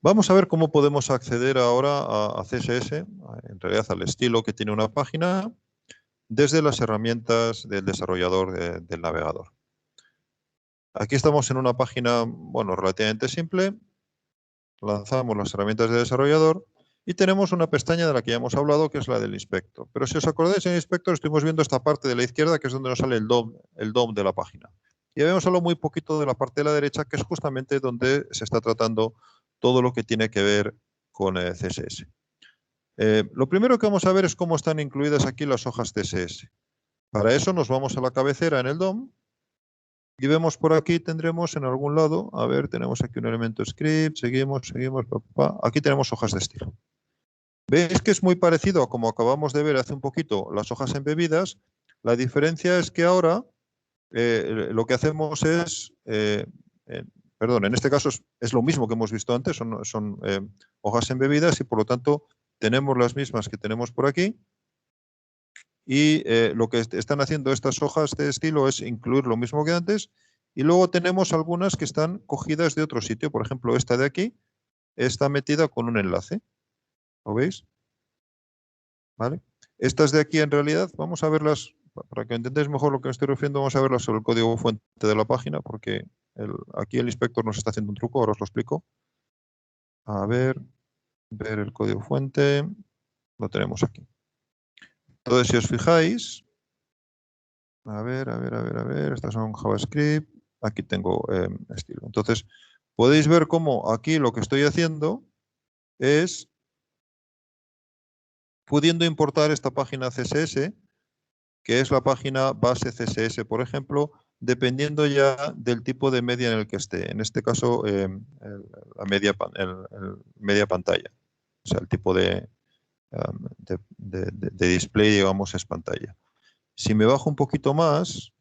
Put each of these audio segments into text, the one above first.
Vamos a ver cómo podemos acceder ahora a CSS, en realidad al estilo que tiene una página, desde las herramientas del desarrollador del navegador. Aquí estamos en una página, bueno, relativamente simple. Lanzamos las herramientas de desarrollador y tenemos una pestaña de la que ya hemos hablado, que es la del Inspector. Pero si os acordáis, en el Inspector estuvimos viendo esta parte de la izquierda, que es donde nos sale el DOM de la página. Y habíamos hablado muy poquito de la parte de la derecha, que es justamente donde se está tratando todo lo que tiene que ver con CSS. Lo primero que vamos a ver es cómo están incluidas aquí las hojas CSS. Para eso nos vamos a la cabecera en el DOM y vemos por aquí, tendremos en algún lado, a ver, tenemos aquí un elemento script, seguimos, aquí tenemos hojas de estilo. ¿Veis que es muy parecido a como acabamos de ver hace un poquito las hojas embebidas? La diferencia es que ahora lo que hacemos es, perdón, en este caso es lo mismo que hemos visto antes, son hojas embebidas y por lo tanto tenemos las mismas que tenemos por aquí. Y lo que están haciendo estas hojas de estilo es incluir lo mismo que antes. Y luego tenemos algunas que están cogidas de otro sitio. Por ejemplo, esta de aquí está metida con un enlace. ¿Lo veis? ¿Vale? Estas de aquí en realidad, vamos a verlas, para que entendáis mejor lo que me estoy refiriendo, vamos a verlas sobre el código fuente de la página, porque aquí el inspector nos está haciendo un truco, ahora os lo explico. A ver el código fuente, lo tenemos aquí. Entonces, si os fijáis, a ver, estas son JavaScript, aquí tengo estilo. Entonces, podéis ver cómo aquí lo que estoy haciendo es pudiendo importar esta página CSS, que es la página base CSS, por ejemplo, dependiendo ya del tipo de media en el que esté. En este caso, la media pantalla. O sea, el tipo de display, digamos, es pantalla. Si me bajo un poquito más,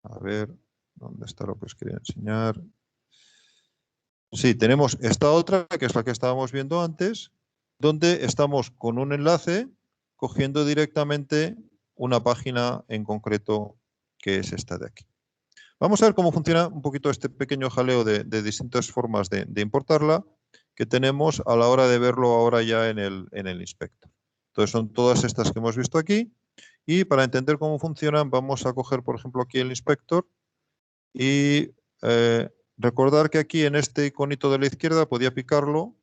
a ver, ¿dónde está lo que os quería enseñar? Sí, tenemos esta otra, que es la que estábamos viendo antes, donde estamos con un enlace cogiendo directamente una página en concreto, que es esta de aquí. Vamos a ver cómo funciona un poquito este pequeño jaleo de distintas formas de importarla que tenemos a la hora de verlo ahora ya en el inspector. Entonces son todas estas que hemos visto aquí y para entender cómo funcionan vamos a coger, por ejemplo, aquí el inspector y recordar que aquí en este iconito de la izquierda podía picarlo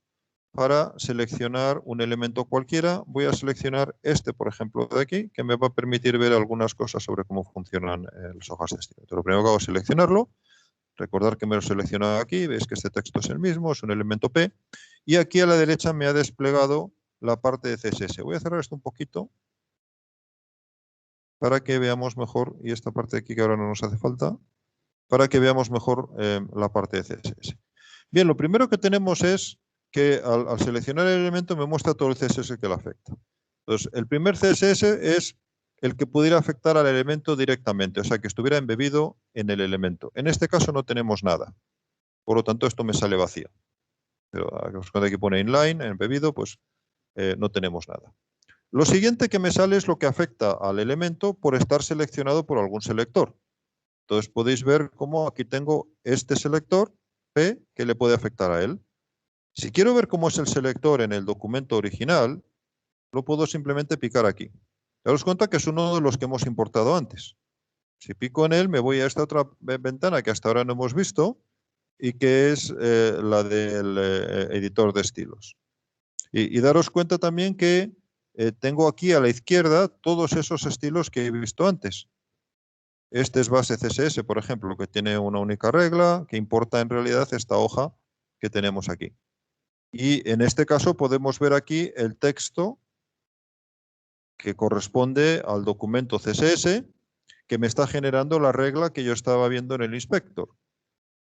para seleccionar un elemento cualquiera. Voy a seleccionar este, por ejemplo, de aquí, que me va a permitir ver algunas cosas sobre cómo funcionan las hojas de estilo. Entonces, lo primero que hago es seleccionarlo. Recordar que me lo he seleccionado aquí. Veis que este texto es el mismo, es un elemento P. Y aquí a la derecha me ha desplegado la parte de CSS. Voy a cerrar esto un poquito para que veamos mejor, y esta parte de aquí que ahora no nos hace falta, para que veamos mejor la parte de CSS. Bien, lo primero que tenemos es que al seleccionar el elemento me muestra todo el CSS que le afecta. Entonces, el primer CSS es el que pudiera afectar al elemento directamente, o sea, que estuviera embebido en el elemento. En este caso no tenemos nada, por lo tanto esto me sale vacío. Pero cuando aquí pone inline, embebido, pues no tenemos nada. Lo siguiente que me sale es lo que afecta al elemento por estar seleccionado por algún selector. Entonces podéis ver cómo aquí tengo este selector P que le puede afectar a él. Si quiero ver cómo es el selector en el documento original, lo puedo simplemente picar aquí. Daros cuenta que es uno de los que hemos importado antes. Si pico en él, me voy a esta otra ventana que hasta ahora no hemos visto y que es la del editor de estilos. Y daros cuenta también que tengo aquí a la izquierda todos esos estilos que he visto antes. Este es base CSS, por ejemplo, que tiene una única regla, que importa en realidad esta hoja que tenemos aquí. Y en este caso podemos ver aquí el texto que corresponde al documento CSS que me está generando la regla que yo estaba viendo en el inspector.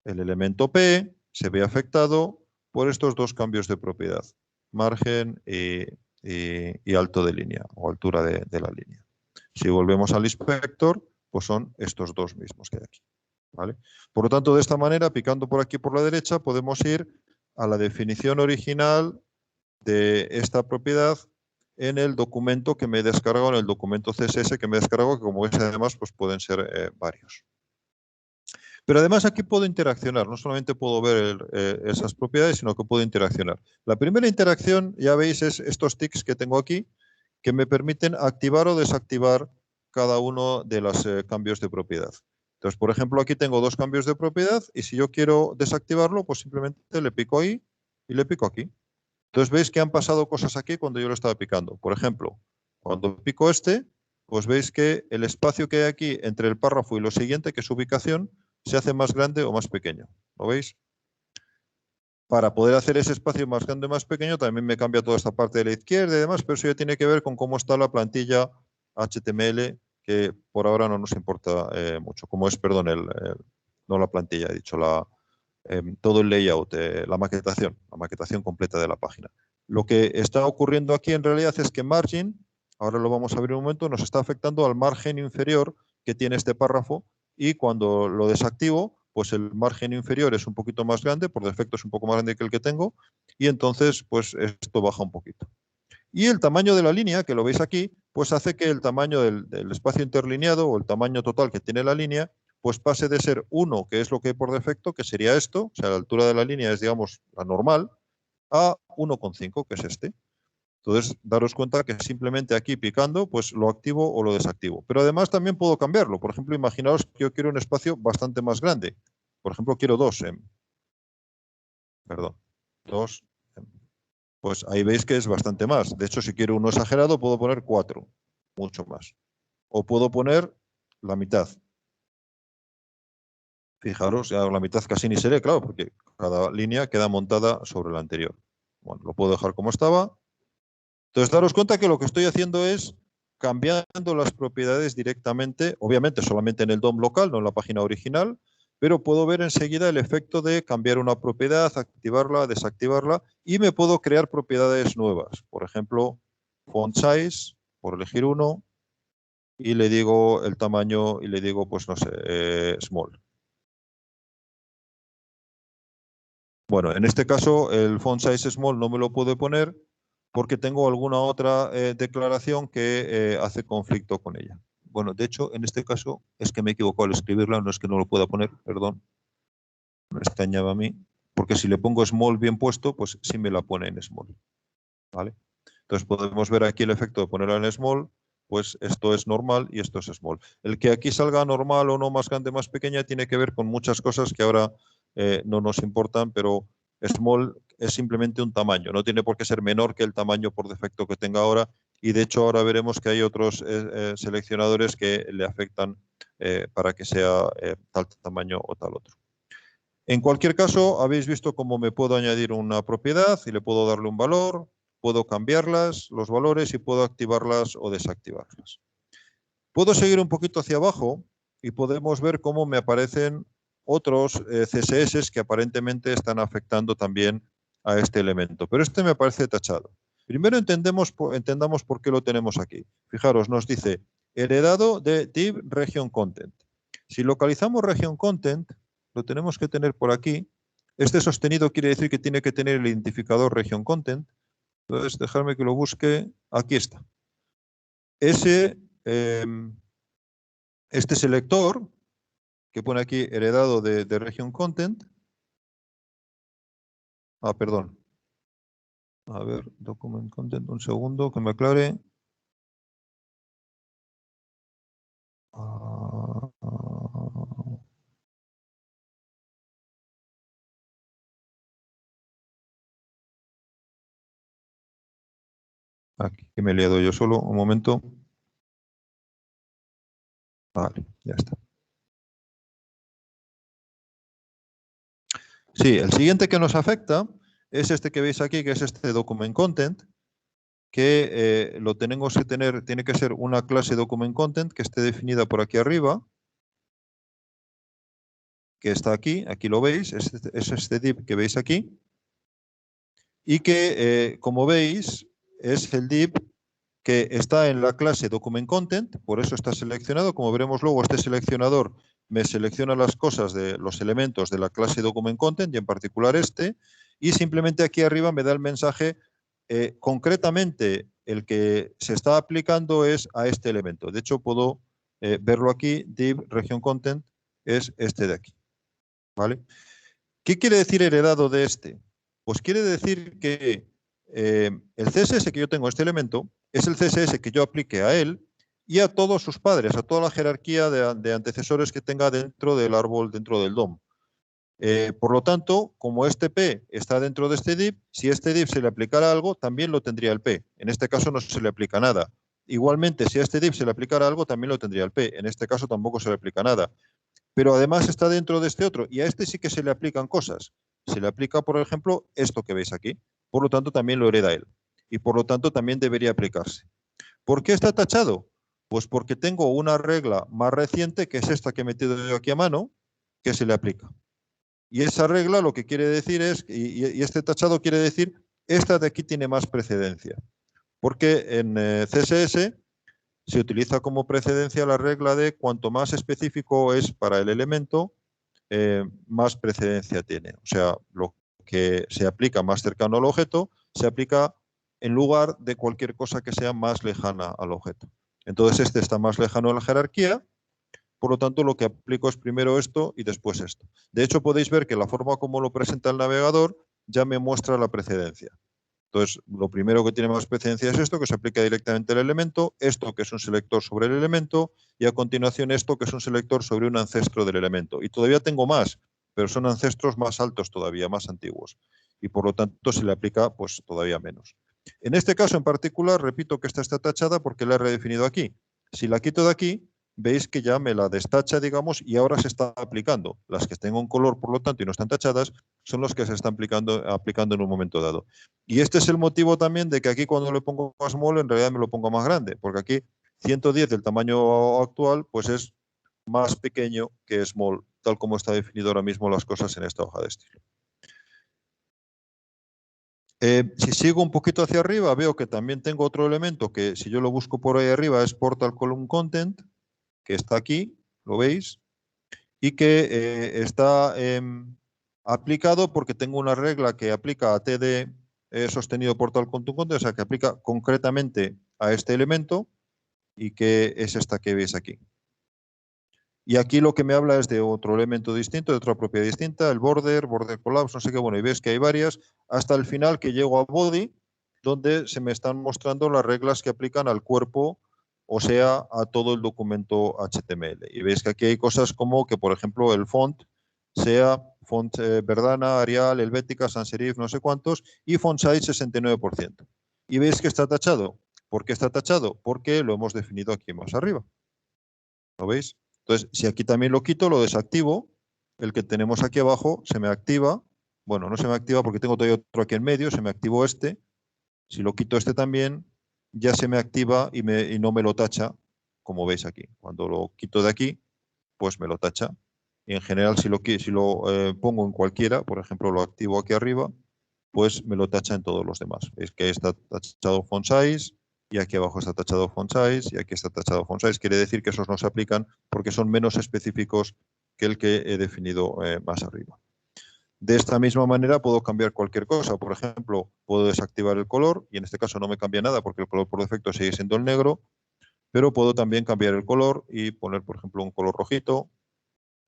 El elemento P se ve afectado por estos dos cambios de propiedad, margen y alto de línea o altura de la línea. Si volvemos al inspector, pues son estos dos mismos que hay aquí. ¿Vale? Por lo tanto, de esta manera, picando por aquí por la derecha, podemos ir a la definición original de esta propiedad en el documento que me he descargado, en el documento CSS que me he descargado, que como veis además pues pueden ser varios. Pero además aquí puedo interaccionar, no solamente puedo ver esas propiedades, sino que puedo interaccionar. La primera interacción, ya veis, es estos ticks que tengo aquí, que me permiten activar o desactivar cada uno de los cambios de propiedad. Entonces, por ejemplo, aquí tengo dos cambios de propiedad y si yo quiero desactivarlo, pues simplemente le pico ahí y le pico aquí. Entonces, veis que han pasado cosas aquí cuando yo lo estaba picando. Por ejemplo, cuando pico este, pues veis que el espacio que hay aquí entre el párrafo y lo siguiente, que es ubicación, se hace más grande o más pequeño. ¿Lo veis? Para poder hacer ese espacio más grande o más pequeño, también me cambia toda esta parte de la izquierda y demás, pero eso ya tiene que ver con cómo está la plantilla HTML, que por ahora no nos importa mucho. Como es, perdón, no la plantilla, he dicho, todo el layout, la maquetación completa de la página. Lo que está ocurriendo aquí en realidad es que margin, ahora lo vamos a ver un momento, nos está afectando al margen inferior que tiene este párrafo y cuando lo desactivo, pues el margen inferior es un poquito más grande, por defecto es un poco más grande que el que tengo y entonces pues esto baja un poquito. Y el tamaño de la línea, que lo veis aquí, pues hace que el tamaño del espacio interlineado o el tamaño total que tiene la línea pues pase de ser 1, que es lo que hay por defecto, que sería esto, o sea, la altura de la línea es, digamos, la normal, a 1,5, que es este. Entonces, daros cuenta que simplemente aquí picando, pues lo activo o lo desactivo. Pero además también puedo cambiarlo. Por ejemplo, imaginaos que yo quiero un espacio bastante más grande. Por ejemplo, quiero 2 perdón, 2 pues ahí veis que es bastante más. De hecho, si quiero uno exagerado, puedo poner 4, mucho más. O puedo poner la mitad. Fijaros, ya la mitad casi ni se lee, claro, porque cada línea queda montada sobre la anterior. Bueno, lo puedo dejar como estaba. Entonces, daros cuenta que lo que estoy haciendo es cambiando las propiedades directamente, obviamente solamente en el DOM local, no en la página original, pero puedo ver enseguida el efecto de cambiar una propiedad, activarla, desactivarla, y me puedo crear propiedades nuevas. Por ejemplo, font size, por elegir uno, y le digo el tamaño, y le digo, pues no sé, small. Bueno, en este caso el font size small no me lo puedo poner porque tengo alguna otra declaración que hace conflicto con ella. Bueno, de hecho, en este caso es que me he equivocado al escribirla, no es que no lo pueda poner, perdón, me extrañaba a mí, porque si le pongo small bien puesto, pues sí me la pone en small, ¿vale? Entonces podemos ver aquí el efecto de ponerla en small, pues esto es normal y esto es small. El que aquí salga normal o no, más grande, más pequeña, tiene que ver con muchas cosas que ahora no nos importan, pero small es simplemente un tamaño, no tiene por qué ser menor que el tamaño por defecto que tenga ahora y de hecho ahora veremos que hay otros seleccionadores que le afectan para que sea tal tamaño o tal otro. En cualquier caso, habéis visto cómo me puedo añadir una propiedad y le puedo darle un valor, puedo cambiarlas, los valores y puedo activarlas o desactivarlas. Puedo seguir un poquito hacia abajo y podemos ver cómo me aparecen otros CSS que aparentemente están afectando también a este elemento. Pero este me parece tachado. Primero entendamos por qué lo tenemos aquí. Fijaros, nos dice heredado de div region content. Si localizamos region content, lo tenemos que tener por aquí. Este sostenido quiere decir que tiene que tener el identificador region content. Entonces, dejarme que lo busque. Aquí está. Este selector que pone aquí heredado de region content. Perdón. A ver, document content, un segundo, que me aclare. Aquí me he liado yo solo, un momento. Vale, ya está. Sí, el siguiente que nos afecta es este que veis aquí, que es este document content, que lo tenemos que tener, tiene que ser una clase document content que esté definida por aquí arriba, que está aquí lo veis, es este div que veis aquí, y que, como veis, es el div que está en la clase document content, por eso está seleccionado. Como veremos luego, este seleccionador me selecciona las cosas de los elementos de la clase document content y en particular este, y simplemente aquí arriba me da el mensaje, concretamente el que se está aplicando es a este elemento. De hecho, puedo verlo aquí, div region content es este de aquí. ¿vale? ¿Qué quiere decir heredado de este? Pues quiere decir que el CSS que yo tengo, este elemento, es el CSS que yo aplique a él y a todos sus padres, a toda la jerarquía de antecesores que tenga dentro del árbol, dentro del DOM. Por lo tanto, como este P está dentro de este div, si este div se le aplicara algo, también lo tendría el P. En este caso no se le aplica nada. Igualmente, si a este div se le aplicara algo, también lo tendría el P. En este caso tampoco se le aplica nada. Pero además está dentro de este otro. Y a este sí que se le aplican cosas. Se le aplica, por ejemplo, esto que veis aquí. Por lo tanto, también lo hereda él. Y por lo tanto, también debería aplicarse. ¿Por qué está tachado? Pues porque tengo una regla más reciente, que es esta que he metido yo aquí a mano, que se le aplica. Y esa regla lo que quiere decir es, y este tachado quiere decir, esta de aquí tiene más precedencia. Porque en CSS se utiliza como precedencia la regla de cuanto más específico es para el elemento, más precedencia tiene. O sea, lo que se aplica más cercano al objeto, se aplica en lugar de cualquier cosa que sea más lejana al objeto. Entonces este está más lejano a la jerarquía. Por lo tanto, lo que aplico es primero esto y después esto. De hecho, podéis ver que la forma como lo presenta el navegador ya me muestra la precedencia. Entonces, lo primero que tiene más precedencia es esto, que se aplica directamente al elemento, esto que es un selector sobre el elemento, y a continuación esto que es un selector sobre un ancestro del elemento. Y todavía tengo más, pero son ancestros más altos todavía, más antiguos. Y por lo tanto se le aplica pues todavía menos. En este caso en particular, repito que esta está tachada porque la he redefinido aquí. Si la quito de aquí, veis que ya me la destacha, digamos, y ahora se está aplicando. Las que tengo un color, por lo tanto, y no están tachadas, son las que se están aplicando en un momento dado. Y este es el motivo también de que aquí cuando le pongo más small, en realidad me lo pongo más grande, porque aquí 110 del tamaño actual, pues es más pequeño que small, tal como está definido ahora mismo las cosas en esta hoja de estilo. Si sigo un poquito hacia arriba, veo que también tengo otro elemento que si yo lo busco por ahí arriba es Portal Column Content, que está aquí, lo veis, y que está aplicado porque tengo una regla que aplica a TD sostenido Portal Column Content, o sea, que aplica concretamente a este elemento y que es esta que veis aquí. Y aquí lo que me habla es de otro elemento distinto, de otra propiedad distinta, el border collapse, no sé qué, bueno, y ves que hay varias, hasta el final que llego a body, donde se me están mostrando las reglas que aplican al cuerpo, o sea, a todo el documento HTML. Y veis que aquí hay cosas como que, por ejemplo, el font sea font Verdana, Arial, Helvética, Sans serif, no sé cuántos, y font size 69%. Y veis que está tachado. ¿Por qué está tachado? Porque lo hemos definido aquí más arriba. ¿Lo veis? Entonces, si aquí también lo quito, lo desactivo, el que tenemos aquí abajo se me activa. Bueno, no se me activa porque tengo todavía otro aquí en medio, se me activó este. Si lo quito este también, ya se me activa y no me lo tacha, como veis aquí. Cuando lo quito de aquí, pues me lo tacha. Y en general, si lo pongo en cualquiera, por ejemplo, lo activo aquí arriba, pues me lo tacha en todos los demás. Veis que está tachado font size, y aquí abajo está tachado font size, y aquí está tachado font size. Quiere decir que esos no se aplican porque son menos específicos que el que he definido más arriba. De esta misma manera puedo cambiar cualquier cosa. Por ejemplo, puedo desactivar el color, y en este caso no me cambia nada porque el color por defecto sigue siendo el negro, pero puedo también cambiar el color y poner, por ejemplo, un color rojito,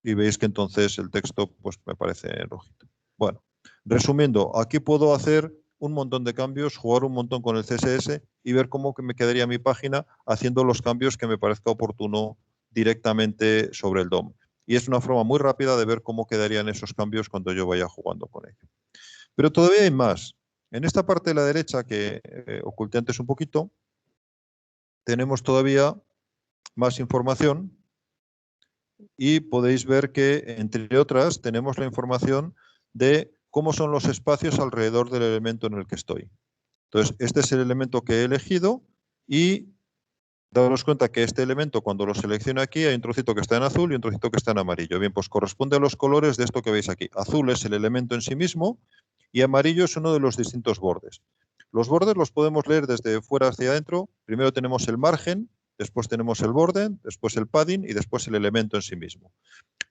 y veis que entonces el texto pues me parece rojito. Bueno, resumiendo, aquí puedo hacer un montón de cambios, jugar un montón con el CSS y ver cómo me quedaría mi página haciendo los cambios que me parezca oportuno directamente sobre el DOM. Y es una forma muy rápida de ver cómo quedarían esos cambios cuando yo vaya jugando con ello. Pero todavía hay más. En esta parte de la derecha, que oculté antes un poquito, tenemos todavía más información y podéis ver que, entre otras, tenemos la información de cómo son los espacios alrededor del elemento en el que estoy. Entonces, este es el elemento que he elegido y daros cuenta que este elemento, cuando lo selecciono aquí, hay un trocito que está en azul y un trocito que está en amarillo. Bien, pues corresponde a los colores de esto que veis aquí. Azul es el elemento en sí mismo y amarillo es uno de los distintos bordes. Los bordes los podemos leer desde fuera hacia adentro. Primero tenemos el margen, después tenemos el borde, después el padding y después el elemento en sí mismo.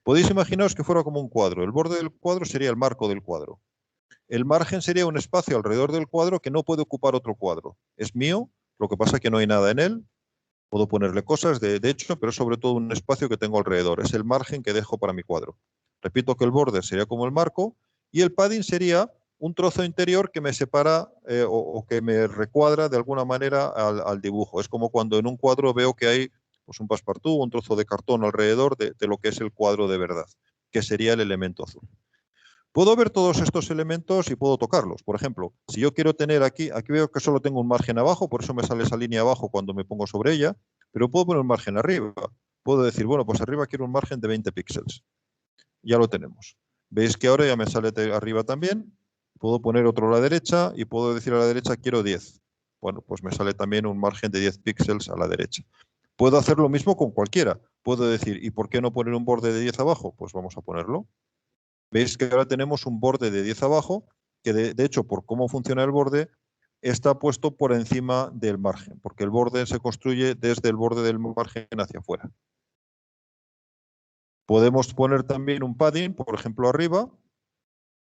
Podéis imaginaros que fuera como un cuadro. El borde del cuadro sería el marco del cuadro. El margen sería un espacio alrededor del cuadro que no puede ocupar otro cuadro. Es mío, lo que pasa es que no hay nada en él. Puedo ponerle cosas de hecho, pero sobre todo un espacio que tengo alrededor. Es el margen que dejo para mi cuadro. Repito que el border sería como el marco y el padding sería un trozo interior que me separa o que me recuadra de alguna manera al dibujo. Es como cuando en un cuadro veo que hay pues, un passepartout, un trozo de cartón alrededor de lo que es el cuadro de verdad, que sería el elemento azul. Puedo ver todos estos elementos y puedo tocarlos. Por ejemplo, si yo quiero tener aquí veo que solo tengo un margen abajo, por eso me sale esa línea abajo cuando me pongo sobre ella, pero puedo poner un margen arriba. Puedo decir, bueno, pues arriba quiero un margen de 20 píxeles. Ya lo tenemos. Veis que ahora ya me sale arriba también. Puedo poner otro a la derecha y puedo decir a la derecha quiero 10. Bueno, pues me sale también un margen de 10 píxeles a la derecha. Puedo hacer lo mismo con cualquiera. Puedo decir, ¿y por qué no poner un borde de 10 abajo? Pues vamos a ponerlo. Veis que ahora tenemos un borde de 10 abajo, que de hecho, por cómo funciona el borde, está puesto por encima del margen, porque el borde se construye desde el borde del margen hacia afuera. Podemos poner también un padding, por ejemplo, arriba,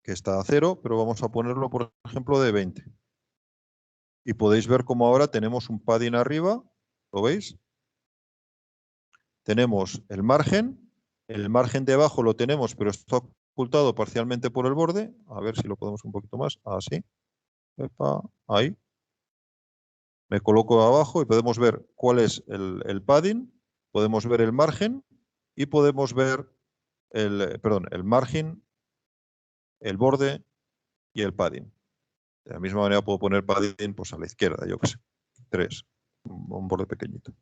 que está a 0, pero vamos a ponerlo, por ejemplo, de 20. Y podéis ver cómo ahora tenemos un padding arriba, ¿lo veis? Tenemos el margen de abajo lo tenemos, pero está ocultado parcialmente por el borde. A ver si lo podemos un poquito más, así. Epa, ahí. Me coloco abajo y podemos ver cuál es el padding, podemos ver el margen y podemos ver el margen, el borde y el padding. De la misma manera puedo poner padding pues, a la izquierda, yo qué sé, 3, un borde pequeñito.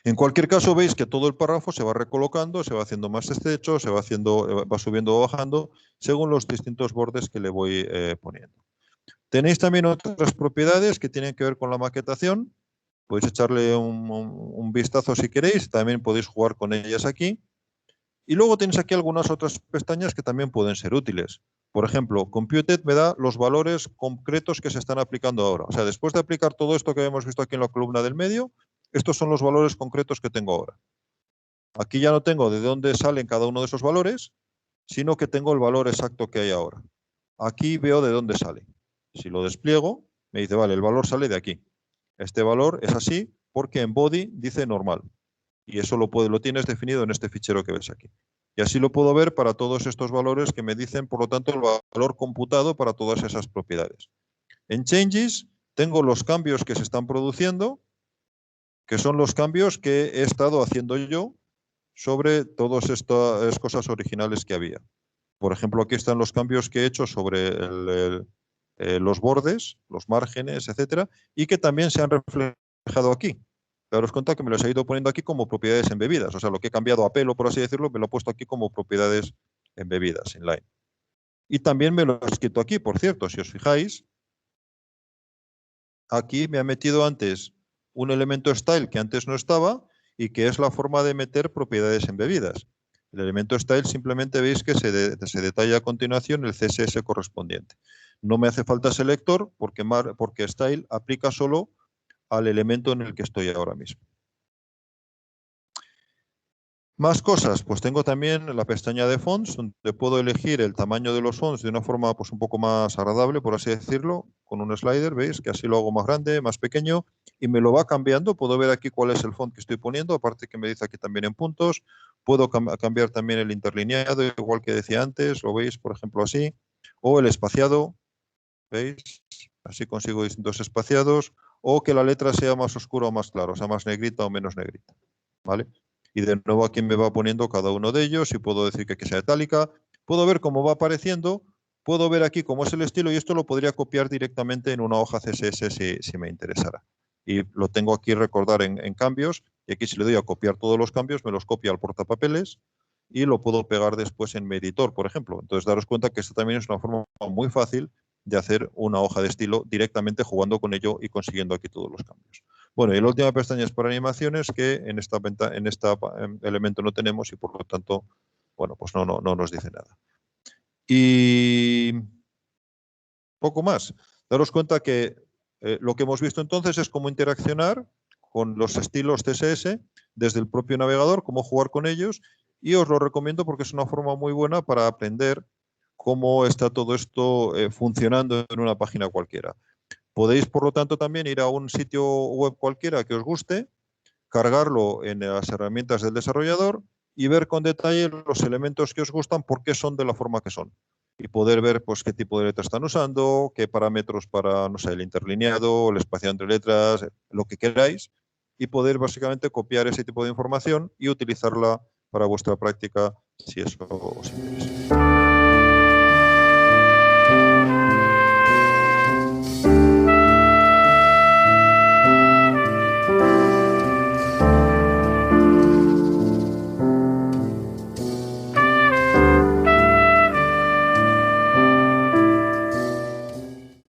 En cualquier caso veis que todo el párrafo se va recolocando, se va haciendo más estrecho, va subiendo o bajando según los distintos bordes que le voy poniendo. Tenéis también otras propiedades que tienen que ver con la maquetación. Podéis echarle un vistazo si queréis, también podéis jugar con ellas aquí. Y luego tenéis aquí algunas otras pestañas que también pueden ser útiles. Por ejemplo, Computed me da los valores concretos que se están aplicando ahora. O sea, después de aplicar todo esto que hemos visto aquí en la columna del medio, estos son los valores concretos que tengo ahora. Aquí ya no tengo de dónde salen cada uno de esos valores, sino que tengo el valor exacto que hay ahora. Aquí veo de dónde sale. Si lo despliego, me dice, vale, el valor sale de aquí. Este valor es así porque en body dice normal. Y eso lo tienes definido en este fichero que ves aquí. Y así lo puedo ver para todos estos valores que me dicen, por lo tanto, el valor computado para todas esas propiedades. En Changes tengo los cambios que se están produciendo, que son los cambios que he estado haciendo yo sobre todas estas cosas originales que había. Por ejemplo, aquí están los cambios que he hecho sobre los bordes, los márgenes, etcétera, y que también se han reflejado aquí. Daros cuenta que me los he ido poniendo aquí como propiedades embebidas. O sea, lo que he cambiado a pelo, por así decirlo, me lo he puesto aquí como propiedades embebidas, inline. Y también me lo he escrito aquí, por cierto, si os fijáis, aquí me ha metido antes un elemento style que antes no estaba y que es la forma de meter propiedades embebidas. El elemento style simplemente veis que se detalla a continuación el CSS correspondiente. No me hace falta selector porque style aplica solo al elemento en el que estoy ahora mismo. Más cosas, pues tengo también la pestaña de fonts, donde puedo elegir el tamaño de los fonts de una forma pues un poco más agradable, por así decirlo, con un slider, veis que así lo hago más grande, más pequeño, y me lo va cambiando. Puedo ver aquí cuál es el font que estoy poniendo, aparte que me dice aquí también en puntos. Puedo cambiar también el interlineado, igual que decía antes, lo veis, por ejemplo, así, o el espaciado, veis, así consigo distintos espaciados, o que la letra sea más oscura o más clara, o sea, más negrita o menos negrita, ¿vale? Y de nuevo aquí me va poniendo cada uno de ellos y puedo decir que sea itálica. Puedo ver cómo va apareciendo, puedo ver aquí cómo es el estilo y esto lo podría copiar directamente en una hoja CSS si me interesara. Y lo tengo aquí recordar en cambios y aquí si le doy a copiar todos los cambios me los copia al portapapeles y lo puedo pegar después en mi editor, por ejemplo. Entonces daros cuenta que esta también es una forma muy fácil de hacer una hoja de estilo directamente jugando con ello y consiguiendo aquí todos los cambios. Bueno, y la última pestaña es para animaciones, que en este elemento no tenemos y por lo tanto, bueno, pues no nos dice nada. Y poco más. Daros cuenta que lo que hemos visto entonces es cómo interaccionar con los estilos CSS desde el propio navegador, cómo jugar con ellos, y os lo recomiendo porque es una forma muy buena para aprender cómo está todo esto funcionando en una página cualquiera. Podéis, por lo tanto, también ir a un sitio web cualquiera que os guste, cargarlo en las herramientas del desarrollador y ver con detalle los elementos que os gustan, por qué son de la forma que son. Y poder ver pues, qué tipo de letra están usando, qué parámetros para, no sé, el interlineado, el espacio entre letras, lo que queráis, y poder básicamente copiar ese tipo de información y utilizarla para vuestra práctica si eso os interesa.